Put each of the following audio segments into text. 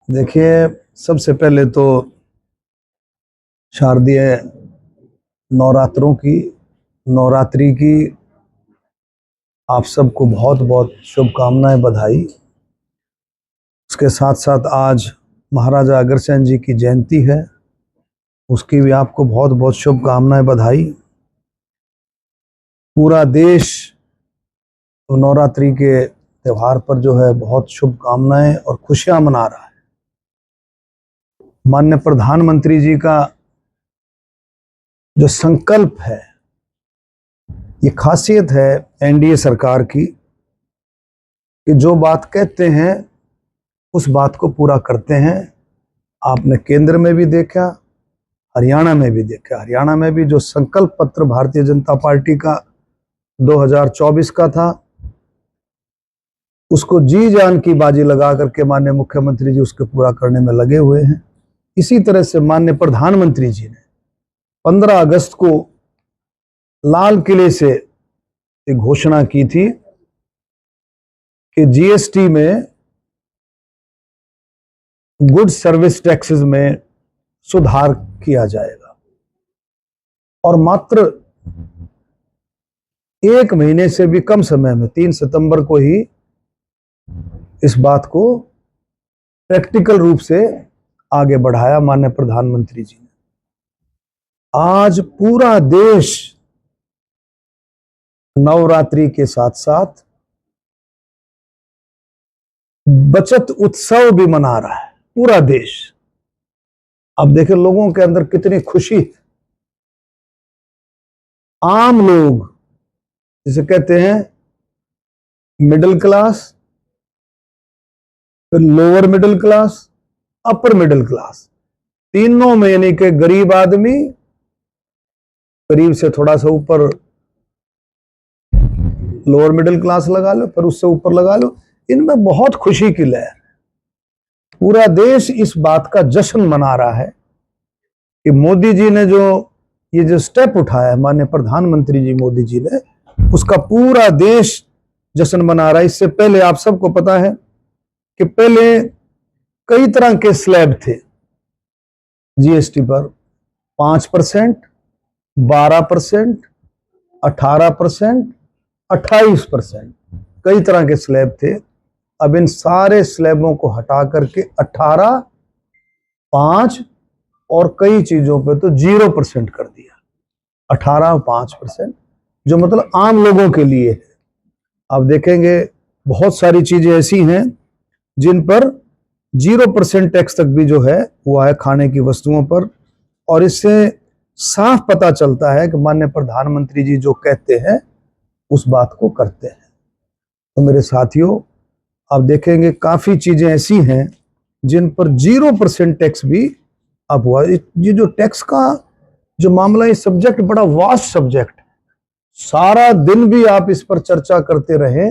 देखिए, सबसे पहले तो शारदीय नवरात्रि की आप सबको बहुत बहुत शुभकामनाएं, बधाई। उसके साथ साथ आज महाराजा अग्रसेन जी की जयंती है, उसकी भी आपको बहुत बहुत शुभकामनाएं, बधाई। पूरा देश तो नवरात्रि के त्यौहार पर जो है बहुत शुभकामनाएं और खुशियां मना रहा है। माननीय प्रधानमंत्री जी का जो संकल्प है, ये खासियत है एनडीए सरकार की कि जो बात कहते हैं उस बात को पूरा करते हैं। आपने केंद्र में भी देखा, हरियाणा में भी देखा। हरियाणा में भी जो संकल्प पत्र भारतीय जनता पार्टी का 2024 का था, उसको जी जान की बाजी लगा करके माननीय मुख्यमंत्री जी उसके पूरा करने में लगे हुए हैं। इसी तरह से माननीय प्रधानमंत्री जी ने 15 अगस्त को लाल किले से एक घोषणा की थी कि जीएसटी में, गुड सर्विस टैक्सेस में सुधार किया जाएगा, और मात्र 1 महीने से भी कम समय में 3 सितंबर को ही इस बात को प्रैक्टिकल रूप से आगे बढ़ाया माननीय प्रधानमंत्री जी ने। आज पूरा देश नवरात्रि के साथ साथ बचत उत्सव भी मना रहा है, पूरा देश। अब देखें लोगों के अंदर कितनी खुशी। आम लोग, जिसे कहते हैं मिडिल क्लास, फिर lower middle class, upper middle class, तीनों में, यानी कि गरीब आदमी, गरीब से थोड़ा सा ऊपर लोअर मिडिल क्लास लगा लो, फिर उससे ऊपर लगा लो, इनमें बहुत खुशी की लहर। पूरा देश इस बात का जश्न मना रहा है कि मोदी जी ने ये जो स्टेप उठाया है, माननीय प्रधानमंत्री जी मोदी जी ने, उसका पूरा देश जश्न मना रहा है। इससे पहले आप सबको पता है कि पहले कई तरह के स्लैब थे जीएसटी पर, 5%, 12%, 18%, 28%, कई तरह के स्लैब थे। अब इन सारे स्लैबों को हटा करके 18, 5 और कई चीजों पे तो 0% कर दिया। 18, 5%, जो मतलब आम लोगों के लिए है। आप देखेंगे बहुत सारी चीजें ऐसी हैं जिन पर 0% टैक्स तक भी जो है वो है, खाने की वस्तुओं पर। और इससे साफ पता चलता है कि माननीय प्रधानमंत्री जी जो कहते हैं उस बात को करते हैं। तो मेरे साथियों, आप देखेंगे काफी चीजें ऐसी हैं जिन पर 0% टैक्स भी अब हुआ। ये जो टैक्स का जो मामला, ये सब्जेक्ट बड़ा वास्ट सब्जेक्ट है। सारा दिन भी आप इस पर चर्चा करते रहे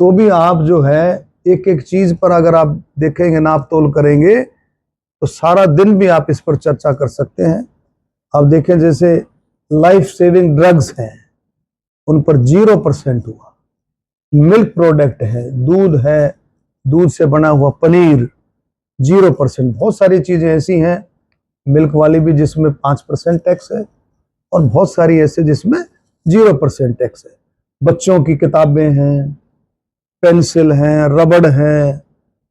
तो भी आप जो है एक एक चीज पर अगर आप देखेंगे, नाप तोल करेंगे, तो सारा दिन भी आप इस पर चर्चा कर सकते हैं। अब देखें जैसे लाइफ सेविंग ड्रग्स हैं, उन पर 0% हुआ। मिल्क प्रोडक्ट है, दूध है, दूध से बना हुआ पनीर, 0%। बहुत सारी चीजें ऐसी हैं मिल्क वाली भी जिसमें 5% टैक्स है, और बहुत सारी ऐसे जिसमें 0% टैक्स है। बच्चों की किताबें हैं, पेंसिल हैं, रबड़ हैं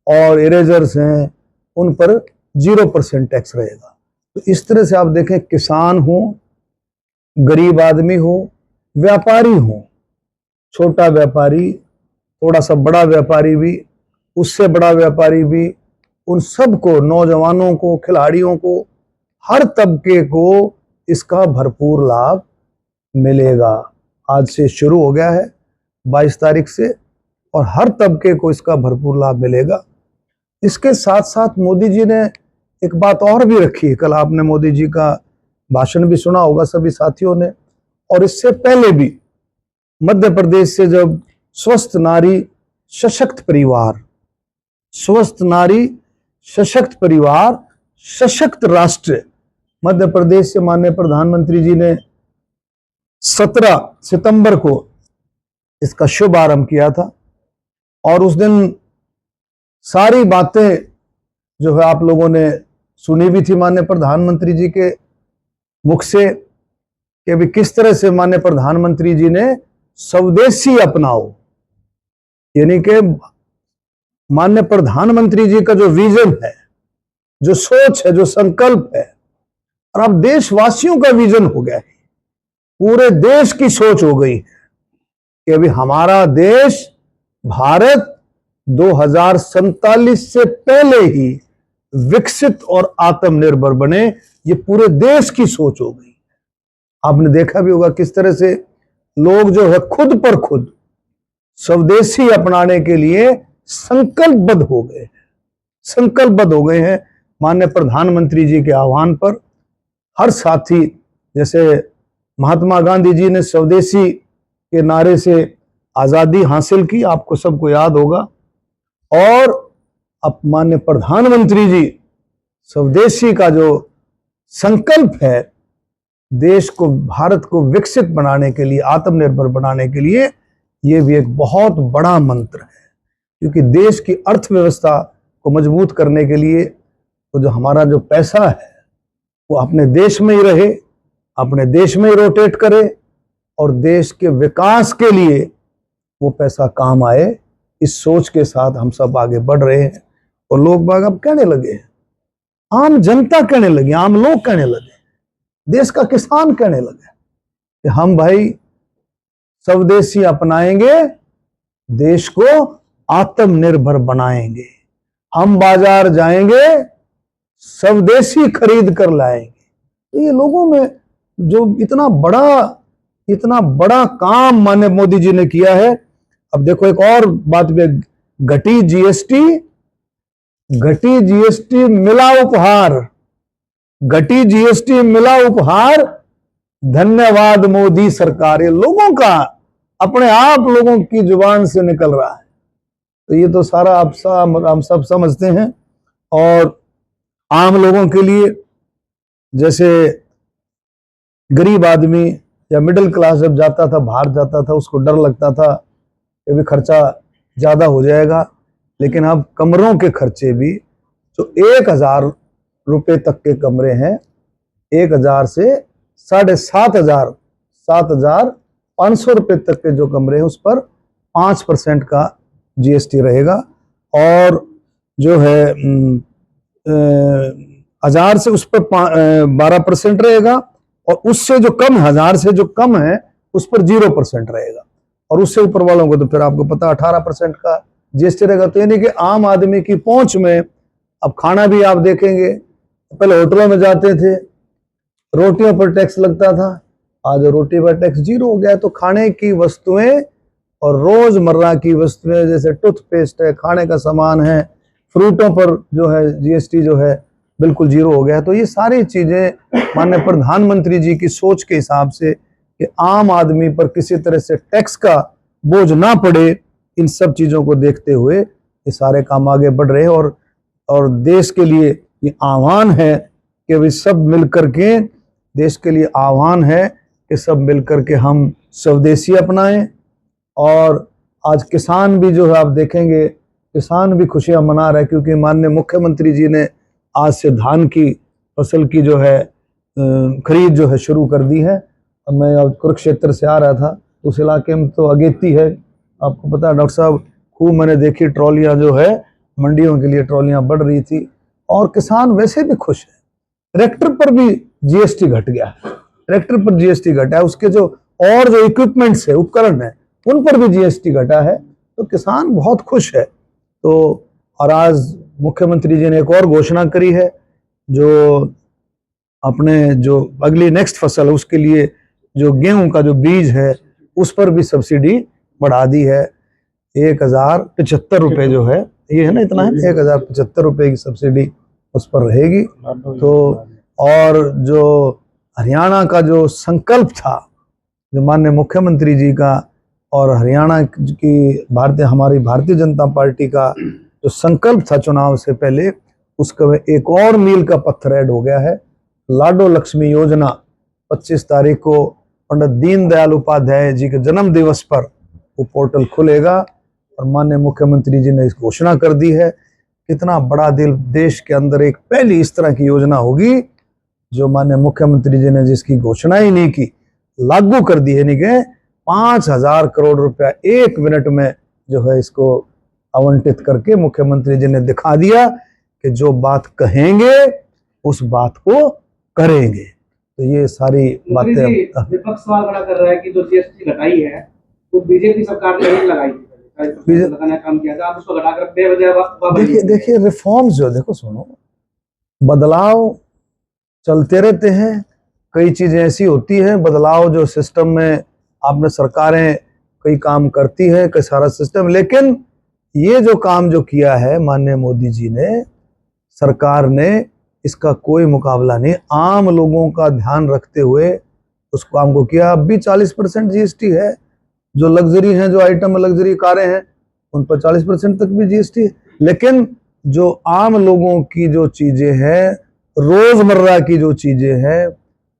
और इरेजर्स हैं, उन पर 0% टैक्स रहेगा। तो इस तरह से आप देखें, किसान हो, गरीब आदमी हो, व्यापारी हो, छोटा व्यापारी, थोड़ा सा बड़ा व्यापारी भी, उससे बड़ा व्यापारी भी, उन सबको, नौजवानों को, खिलाड़ियों को, हर तबके को इसका भरपूर लाभ मिलेगा। आज से शुरू हो गया है 22 तारीख से, और हर तबके को इसका भरपूर लाभ मिलेगा। इसके साथ साथ मोदी जी ने एक बात और भी रखी है। कल आपने मोदी जी का भाषण भी सुना होगा सभी साथियों ने, और इससे पहले भी मध्य प्रदेश से जब स्वस्थ नारी सशक्त परिवार, स्वस्थ नारी सशक्त परिवार सशक्त राष्ट्र, मध्य प्रदेश से माननीय प्रधानमंत्री जी ने 17 सितंबर को इसका शुभारंभ किया था। और उस दिन सारी बातें जो है आप लोगों ने सुनी भी थी माननीय प्रधानमंत्री जी के मुख से कि अभी किस तरह से माननीय प्रधानमंत्री जी ने स्वदेशी अपनाओ, यानी कि माननीय प्रधानमंत्री जी का जो विजन है, जो सोच है, जो संकल्प है, और अब देशवासियों का विजन हो गया है, पूरे देश की सोच हो गई है कि अभी हमारा देश भारत 2047 से पहले ही विकसित और आत्मनिर्भर बने। ये पूरे देश की सोच हो गई। आपने देखा भी होगा किस तरह से लोग जो है खुद पर खुद स्वदेशी अपनाने के लिए संकल्पबद्ध हो गए, संकल्पबद्ध हो गए हैं। माननीय प्रधानमंत्री जी के आह्वान पर हर साथी, जैसे महात्मा गांधी जी ने स्वदेशी के नारे से आजादी हासिल की, आपको सबको याद होगा, और अब माननीय प्रधानमंत्री जी स्वदेशी का जो संकल्प है, देश को, भारत को विकसित बनाने के लिए, आत्मनिर्भर बनाने के लिए, ये भी एक बहुत बड़ा मंत्र है। क्योंकि देश की अर्थव्यवस्था को मजबूत करने के लिए तो जो हमारा जो पैसा है वो अपने देश में ही रहे, अपने देश में ही रोटेट करे, और देश के विकास के लिए वो पैसा काम आए, इस सोच के साथ हम सब आगे बढ़ रहे हैं। और लोग बाग अब कहने लगे, आम जनता कहने लगी, आम लोग कहने लगे, देश का किसान कहने लगे कि हम भाई स्वदेशी अपनाएंगे, देश को आत्मनिर्भर बनाएंगे, हम बाजार जाएंगे, स्वदेशी खरीद कर लाएंगे। तो ये लोगों में जो इतना बड़ा काम माननीय मोदी जी ने किया है। अब देखो एक और बात भी, घटी जीएसटी मिला उपहार, घटी जीएसटी मिला उपहार, धन्यवाद मोदी सरकार। ये लोगों का अपने आप लोगों की जुबान से निकल रहा है। तो ये तो सारा हम सब समझते हैं। और आम लोगों के लिए, जैसे गरीब आदमी या मिडिल क्लास जब जाता था, बाहर जाता था, उसको डर लगता था कि भी खर्चा ज्यादा हो जाएगा। लेकिन अब कमरों के खर्चे भी जो 1000 रुपए तक के कमरे हैं, 1000 से 7500, 7500 रुपए तक के जो कमरे हैं, उस पर 5% का जीएसटी रहेगा। और जो है 1000 से उस पर 12% रहेगा, और उससे जो कम, 1000 से जो कम है उस पर 0% रहेगा, और उससे ऊपर वालों को तो फिर आपको पता 18% का जीएसटी रहेगा। तो यानी कि आम आदमी की पहुंच में, अब खाना भी आप देखेंगे, पहले होटलों में जाते थे, रोटियों पर टैक्स लगता था, आज रोटी पर टैक्स 0 हो गया। तो खाने की वस्तुएं और रोजमर्रा की वस्तुएं, जैसे टूथपेस्ट है, खाने का सामान है, फ्रूटों पर जो है जीएसटी जो है बिल्कुल 0 हो गया है। तो ये सारी चीजें माननीय प्रधानमंत्री जी की सोच के हिसाब से कि आम आदमी पर किसी तरह से टैक्स का बोझ ना पड़े, इन सब चीजों को देखते हुए ये सारे काम आगे बढ़ रहे हैं। और देश के लिए ये आह्वान है कि वे सब मिलकर के, देश के लिए आह्वान है कि सब मिलकर के हम स्वदेशी अपनाएं। और आज किसान भी जो है, आप देखेंगे किसान भी खुशियां मना रहे हैं, क्योंकि माननीय मुख्यमंत्री जी ने आज से धान की फसल की जो है खरीद जो है शुरू कर दी है। अब मैं अब कुरुक्षेत्र से आ रहा था, उस इलाके में तो अगेती है, आपको पता है डॉक्टर साहब, खूब मैंने देखी ट्रॉलियां जो है, मंडियों के लिए ट्रॉलियां बढ़ रही थी, और किसान वैसे भी खुश है। ट्रैक्टर पर भी जीएसटी घट गया है, ट्रैक्टर पर जीएसटी घटा है, उसके जो और जो इक्विपमेंट्स है, उपकरण है, उन पर भी जीएसटी घटा है। तो किसान बहुत खुश है। तो और आज मुख्यमंत्री जी ने एक और घोषणा करी है, जो अपने जो अगली नेक्स्ट फसल है उसके लिए जो गेहूं का जो बीज है, उस पर भी सब्सिडी बढ़ा दी है। 1075 रुपए जो है, ये है ना, इतना है, 1075 रुपए की सब्सिडी उस पर रहेगी। तो और जो हरियाणा का जो संकल्प था, जो माननीय मुख्यमंत्री जी का और हरियाणा की हमारी भारतीय जनता पार्टी का जो संकल्प था चुनाव से पहले, उसका एक और मील का पत्थर ऐड हो गया है। लाडो लक्ष्मी योजना 25 तारीख को पंडित दीनदयाल उपाध्याय जी के जन्म दिवस पर वो पोर्टल खुलेगा, और माननीय मुख्यमंत्री जी ने इस घोषणा कर दी है इतना बड़ा दिल, देश के अंदर एक पहली इस तरह की योजना होगी जो माननीय मुख्यमंत्री जी ने जिसकी घोषणा ही नहीं की, लागू कर दी है। नहीं के 5,000 करोड़ रुपया 1 मिनट में जो है इसको आवंटित करके मुख्यमंत्री जी ने दिखा दिया कि जो बात कहेंगे उस बात को करेंगे। तो ये सारी बातें विपक्ष सवाल खड़ा कर रहा है कि जो जीएसटी घटाई है वो बीजेपी सरकार ने ही लगाई थी, लगाने का काम किया था, आप उसको घटाकर बेवजह। देखिए रिफॉर्म्स जो, देखो सुनो, बदलाव चलते रहते हैं, कई चीजें ऐसी होती हैं, बदलाव जो सिस्टम में आपने सरकारें कई काम करती है, कई सारा सिस्टम, लेकिन ये जो काम जो किया है माननीय मोदी जी ने, सरकार ने, इसका कोई मुकाबला नहीं। आम लोगों का ध्यान रखते हुए उस काम को किया। अब भी 40% जीएसटी है, जो लग्जरी हैं, जो आइटम लग्जरी कारें हैं उन पर 40% तक भी जीएसटी है, लेकिन जो आम लोगों की जो चीजें हैं, रोजमर्रा की जो चीजें हैं,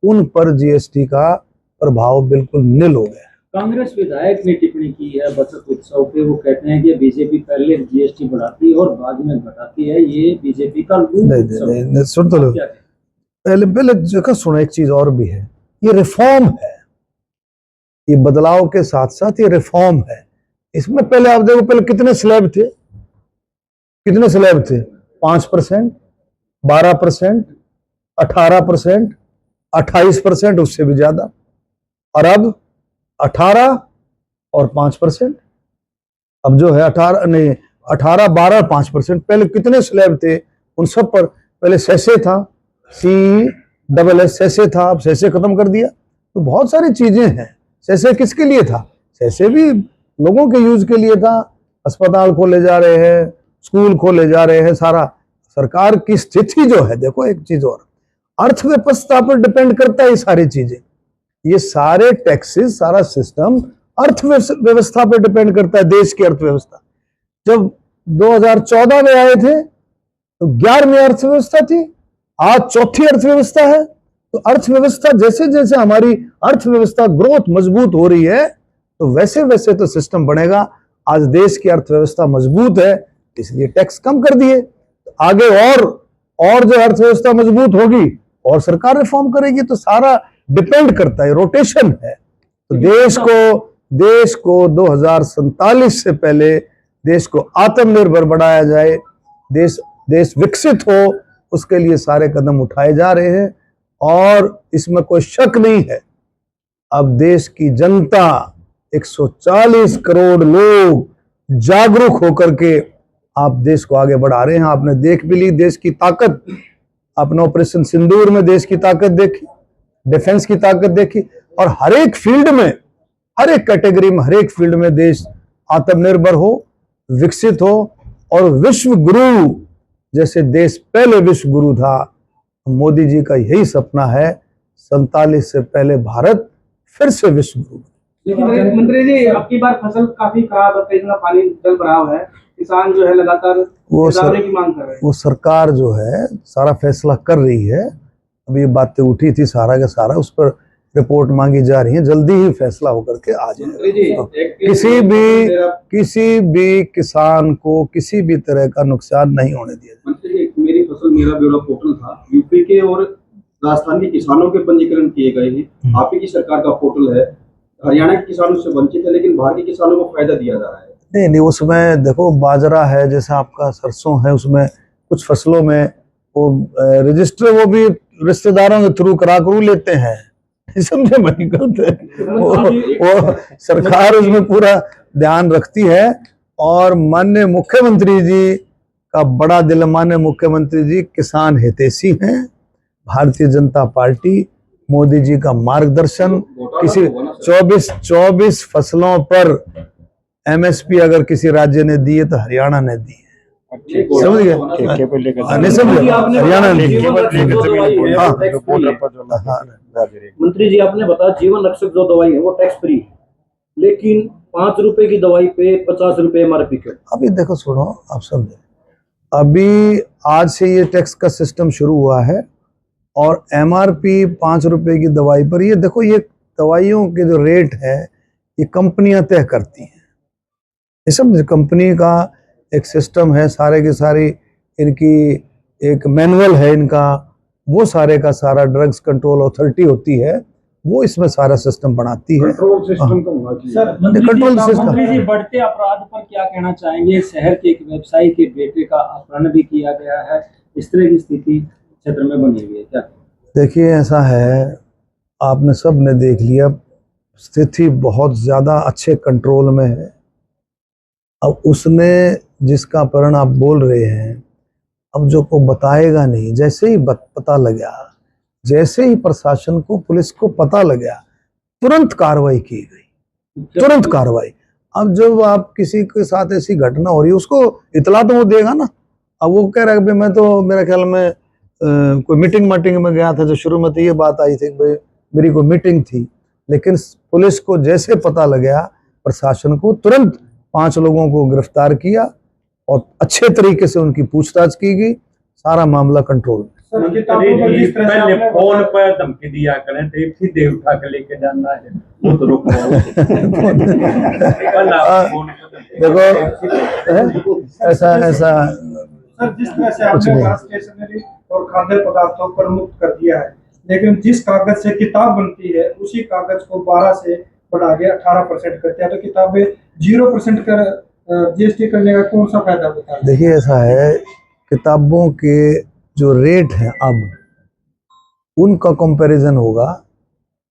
उन पर जीएसटी का प्रभाव बिल्कुल निल हो गया। कांग्रेस विधायक ने टिप्पणी की है बचत उत्सव पे, वो कहते हैं कि बीजेपी पहले जीएसटी बढ़ाती है और बाद में घटाती है, ये बीजेपी का नहीं, सुन तो लो, पहले जगह सुनो, एक चीज और भी है, ये रिफॉर्म है, ये बदलाव के साथ साथ ये रिफॉर्म है। इसमें पहले आप देखो, पहले कितने स्लैब थे, कितने स्लैब थे? 5%, 12%, 18%, 28%, उससे भी ज्यादा, और अब 18 और 5%। अब जो है 18 नहीं, 18, 12, 5%। पहले कितने स्लैब थे? उन सब पर पहले सेसे था, CESS सेसे था, अब सेसे खत्म कर दिया। तो बहुत सारी चीजें हैं। सेसे किसके लिए था? सेसे भी लोगों के यूज के लिए था। अस्पताल खोले जा रहे हैं, स्कूल खोले जा रहे हैं, सारा सरकार की स्थिति जो है, देखो एक चीज और, अर्थव्यवस्था पर डिपेंड करता है ये सारी चीजें, ये सारे टैक्सेस, सारा सिस्टम अर्थव्यवस्था पर डिपेंड करता है, देश की अर्थव्यवस्था। जब 2014 में आए थे तो 11वीं अर्थव्यवस्था थी, आज चौथी अर्थव्यवस्था है। तो अर्थव्यवस्था, जैसे जैसे हमारी अर्थव्यवस्था ग्रोथ मजबूत हो रही है, तो वैसे वैसे तो सिस्टम बनेगा। आज देश की अर्थव्यवस्था मजबूत है, इसलिए टैक्स कम कर दिए। आगे और जो अर्थव्यवस्था मजबूत होगी और सरकार रिफॉर्म करेगी, तो सारा डिपेंड करता है, रोटेशन है। तो देश को 2047 से पहले देश को आत्मनिर्भर बनाया जाए, देश विकसित हो, उसके लिए सारे कदम उठाए जा रहे हैं। और इसमें कोई शक नहीं है, अब देश की जनता 140 करोड़ लोग जागरूक होकर के आप देश को आगे बढ़ा रहे हैं। आपने देख भी ली देश की ताकत, अपने ऑपरेशन सिंदूर में देश की ताकत देखी, डिफेंस की ताकत देखी, और हर एक फील्ड में, हर एक कैटेगरी में, हर एक फील्ड में देश आत्मनिर्भर हो, विकसित हो, और विश्व गुरु जैसे देश पहले विश्व गुरु था। मोदी जी का यही सपना है, 47 से पहले भारत फिर से विश्व गुरु। लेकिन मंत्री जी, आपकी बार फसल काफी खराब है, कई जगह पानी जल भराव है, किसान जो है लगातार की मांग कर रहे हैं। वो सरकार जो है सारा फैसला कर रही है। अभी ये बातें उठी थी सारा का सारा, उस पर रिपोर्ट मांगी जा रही है, जल्दी ही फैसला होकर के आ जाएगा। किसी भी किसान को किसी भी तरह का नुकसान नहीं होने दिया जाएगा। मेरी फसल मेरा ब्यौरा पोर्टल था, यूपी के और राजस्थान के किसानों के पंजीकरण किए गए हैं। आप ही की सरकार का पोर्टल है, हरियाणा के किसानों से वंचित है, लेकिन बाहर के किसानों को फायदा दिया जा रहा है। नहीं, उसमें देखो बाजरा है, जैसे आपका सरसों है, उसमें कुछ फसलों में वो रजिस्टर वो भी रिश्तेदारों के थ्रू करू लेते हैं, समझे भाई, गलत है वो सरकार उसमें पूरा ध्यान रखती है। और माननीय मुख्यमंत्री जी का बड़ा दिल, माननीय मुख्यमंत्री जी किसान हितैषी हैं। भारतीय जनता पार्टी, मोदी जी का मार्गदर्शन, किसी 24 फसलों पर MSP अगर किसी राज्य ने दी है तो हरियाणा ने दी है, समझ गए? नहीं समझे, हरियाणा ने। मंत्री जी, आपने बताया जीवन रक्षक जो दवाई है वो टैक्स फ्री है, लेकिन 5 रुपए की दवाई पे 50 रुपए MRP क्यों? अभी देखो सुनो, आप समझे, अभी आज से ये टैक्स का सिस्टम शुरू हुआ है, और MRP 5 रुपए की दवाई पर, ये देखो, ये दवाइयों के जो रेट है ये कंपनियां तय करती हैं। ये सब कंपनी का एक सिस्टम है, सारे के सारी इनकी एक मैनुअल है इनका, वो सारे का सारा ड्रग्स कंट्रोल अथॉरिटी होती है, वो इसमें सारा सिस्टम बनाती है। कंट्रोल सिस्टम का होना चाहिए। Sir control system. मंत्री जी बढ़ते अपराध पर क्या कहना चाहेंगे? शहर के एक व्यवसायी के बेटे का अपहरण भी किया गया है, इस तरह की स्थिति क्षेत्र में बनी हुई है, क्या? देखिए ऐसा है, आपने सब ने देख लिया, स्थिति बहुत ज्यादा अच्छे कंट्रोल में है। अब उसने जिसका अपहरण आप बोल रहे हैं, अब जो को बताएगा नहीं, जैसे ही पता लगा, जैसे ही प्रशासन को पुलिस को पता लगा, तुरंत कार्रवाई की गई, तुरंत कार्रवाई। अब जब आप किसी के साथ ऐसी घटना हो रही है, उसको इतला तो वो देगा ना। अब वो कह रहा है कि मैं तो मेरे ख्याल में कोई मीटिंग में गया था, जो शुरू में तो ये बात आई थी कि भाई मेरी कोई मीटिंग थी, लेकिन पुलिस को जैसे पता लगा, प्रशासन को तुरंत 5 लोगों को गिरफ्तार किया और अच्छे तरीके से उनकी पूछताछ की गई, सारा मामला कंट्रोल में। पहले फोन पर धमकी दिया करें तो सीधे उठा के लेके जाना है, वो तो रोको। देखो ऐसा सर, जिस तरह से आपने स्टेशनरी और खाद्य पदार्थों पर मुक्त कर दिया है, लेकिन जिस कागज से किताब बनती है उसी कागज को 12 से बढ़ा के 18% करते हैं, तो किताबें 0% कर जीएसटी करने का कौन सा फायदा होता है? देखिए ऐसा है, किताबों के जो रेट हैं अब उनका कंपैरिजन होगा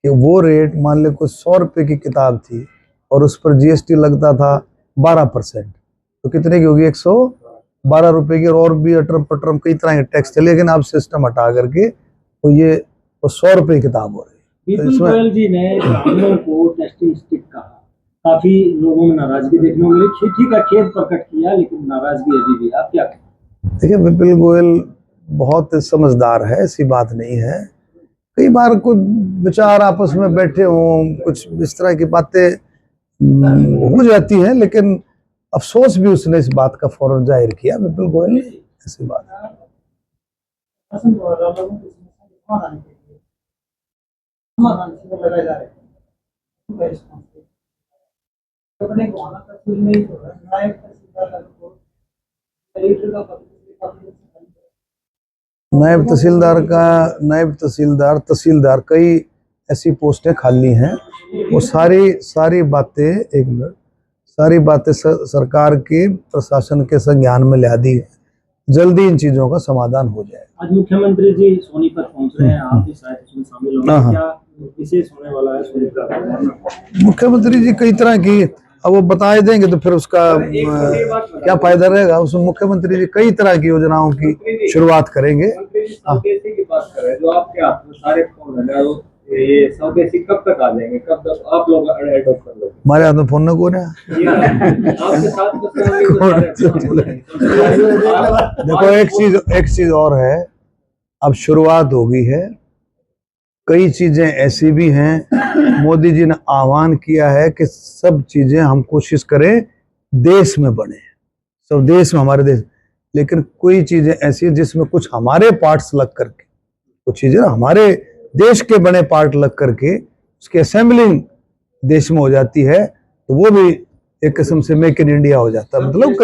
कि वो रेट, मान ले कुछ 100 रुपए की किताब थी और उस पर जीएसटी लगता था 12%, तो कितने की होगी? 112 रुपए की। और भी अटरम पटरम कई तरह के टैक्स थे, लेकिन अब सिस्टम हटा करके तो ये 100 रुपए की किताब हो रही है। विपुल गोयल जी ने ग्रामीणों को टेस्टिंग स्टिक कहा, काफी लोगों में नाराजगी देखने को मिली, ठीक है खेद प्रकट किया, लेकिन नाराजगी अभी भी। आप क्या कहें? देखिए विपुल गोयल बहुत समझदार है, ऐसी बात नहीं है। कई बार कुछ विचार आपस में बैठे हों, कुछ इस तरह की बातें हो जाती हैं, लेकिन अफसोस भी उसने इस बात का फौरन जाहिर किया, विपुल गोयल ने, ऐसी बात है। नायब तहसीलदार कई ऐसी पोस्टें खाली हैं, वो सारी बातें, एक मिनट, सारी बातें सरकार के प्रशासन के संज्ञान में ला दी है, जल्दी इन चीजों का समाधान हो जाए। आज मुख्यमंत्री जी सोनीपत पहुंच रहे हैं, आप भी शायद इसमें शामिल होंगे, क्या विशेष होने वाला है सोनीपत? मुख्यमंत्री जी कई तरह की, अब वो बताए देंगे तो फिर उसका क्या फायदा रहेगा। उसमें मुख्यमंत्री जी कई तरह की योजनाओं की शुरुआत करेंगे। की बात कर रहे हैं, जो आपके हाथ में सारे फोन है, ये स्वदेशी कब तक आ जाएंगे, कब तक आप लोग एडॉप्ट कर लोगे? हमारे हाथ में फोन न कौन है? आपके साथ देखो एक चीज और है, अब शुरुआत हो गई है, कई चीजें ऐसी भी हैं, मोदी जी ने आह्वान किया है कि सब चीजें हम कोशिश करें देश में बने, सब देश में, हमारे देश, लेकिन कोई चीजें ऐसी है जिसमें कुछ हमारे पार्ट्स लग करके, कुछ चीजें हमारे देश के बने पार्ट लग करके उसकी असेंबलिंग देश में हो जाती है, तो वो भी एक किस्म से मेक इन इंडिया हो जाता है। मतलब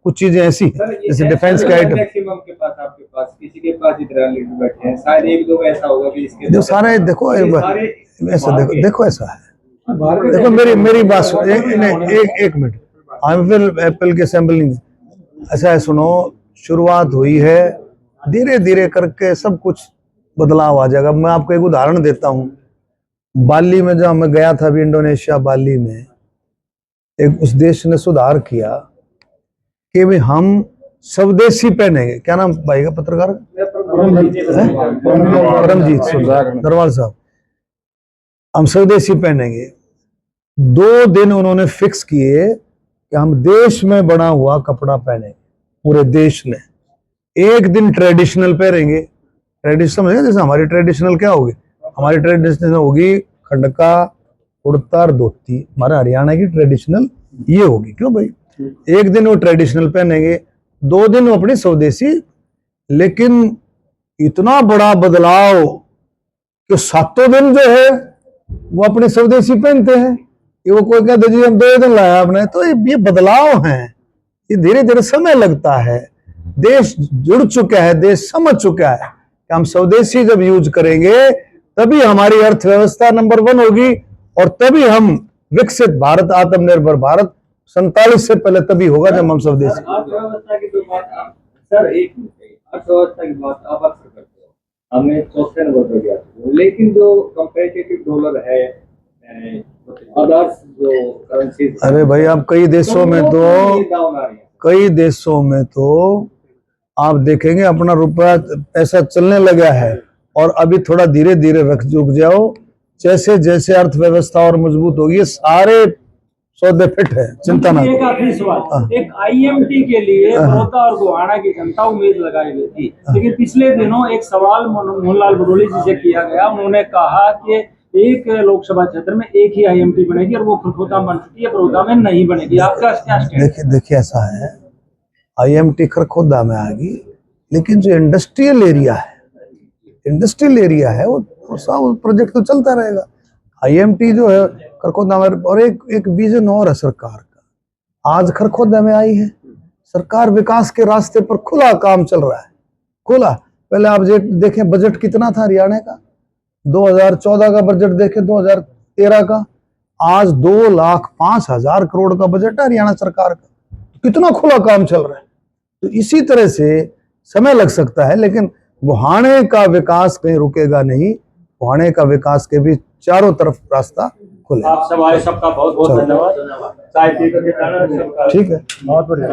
कुछ चीजें ऐसी हैं जैसे डिफेंस के आइटम। मैक्सिमम के पास, आपके पास, किसी के पास इतना लीडर बैठे हैं, शायद एक दो ऐसा होगा कि इसके जो सारे देखो ऐसा देखो ऐसा है, देखो मेरी बात सुनो, एक मिनट, एप्पल के असेंबलिंग ऐसा है, सुनो, शुरुआत हुई है, धीरे धीरे करके सब कुछ बदलाव आ जाएगा। मैं आपको एक उदाहरण देता हूँ, बाली में जब मैं गया था अभी, इंडोनेशिया बाली में, एक उस देश ने सुधार किया कि भाई हम स्वदेशी पहनेंगे। क्या नाम भाई का, पत्रकार? परमजीत दरवाल साहब। हम स्वदेशी पहनेंगे। 2 दिन उन्होंने फिक्स किए कि हम देश में बना हुआ कपड़ा पहनेंगे, पूरे देश ने। एक दिन ट्रेडिशनल पहनेंगे, ट्रेडिशनल समझे, जैसे हमारी ट्रेडिशनल क्या होगी, हमारी ट्रेडिशनल होगी खंडका, कुर्ता और धोती, हमारे हरियाणा की ट्रेडिशनल ये होगी। क्यों भाई? एक दिन वो ट्रेडिशनल पहनेंगे, 2 दिन वो अपनी स्वदेशी। लेकिन इतना बड़ा बदलाव कि 7 दिन जो है वो अपने स्वदेशी पहनते हैं। ये वो कोई कहते जी हम 2 दिन लाया आपने, तो ये बदलाव हैं, ये धीरे धीरे समय लगता है। देश जुड़ चुका है, देश समझ चुका है कि हम स्वदेशी जब यूज करेंगे तभी हमारी अर्थव्यवस्था नंबर 1 होगी और तभी हम विकसित भारत, आत्मनिर्भर भारत 47 से पहले तभी होगा जब हम स्वदेशी। अर्थव्यवस्था की तो बात आप सर एक अर्थव्यवस्था की बात आप अक्सर करते हो, हमें सस्टेनेबल हो गया, लेकिन जो कंपेटिटिव डॉलर है, अदर्स जो करेंसी, अरे भाई आप कई देशों में तो आप देखेंगे अपना रुपया पैसा चलने लगा है और अभी थोड़ा धीरे धीरे रुक जाओ, जैसे जैसे अर्थव्यवस्था और मजबूत होगी सारे सौदे फिट है, चिंता ना एक करो। आखिरी सवाल, एक आईएमटी के लिए बड़ौदा और गोहाना की जनता उम्मीद लगाई गई थी, लेकिन पिछले दिनों एक सवाल मोहनलाल बरोली जी से किया गया। उन्होंने कहा कि एक लोकसभा क्षेत्र में एक ही आईएमटी बनेगी और वो खरखोदा बन चुकी है, बड़ौदा में नहीं बनेगी। आपका क्या स्टैंड? देखिए ऐसा है, आईएमटी खरखोदा में आ गई, लेकिन जो इंडस्ट्रियल एरिया है वो प्रोजेक्ट तो चलता रहेगा। आईएमटी जो है खरखोदा में, और एक विजन और है सरकार का, आज खरखोदा में आई है सरकार, विकास के रास्ते पर खुला काम चल रहा है, खुला। पहले आप देखें बजट कितना था हरियाणा का, 2014 का बजट देखें 2013 का, आज 2,05,000 करोड़ का बजट है हरियाणा सरकार का, कितना खुला काम चल रहा है। तो इसी तरह से समय लग सकता है, लेकिन गोहाने का विकास कहीं रुकेगा नहीं, गोहाने का विकास के भी चारों तरफ रास्ता खुले। आप सब आए, सबका बहुत बहुत धन्यवाद। ठीक है, बहुत बढ़िया।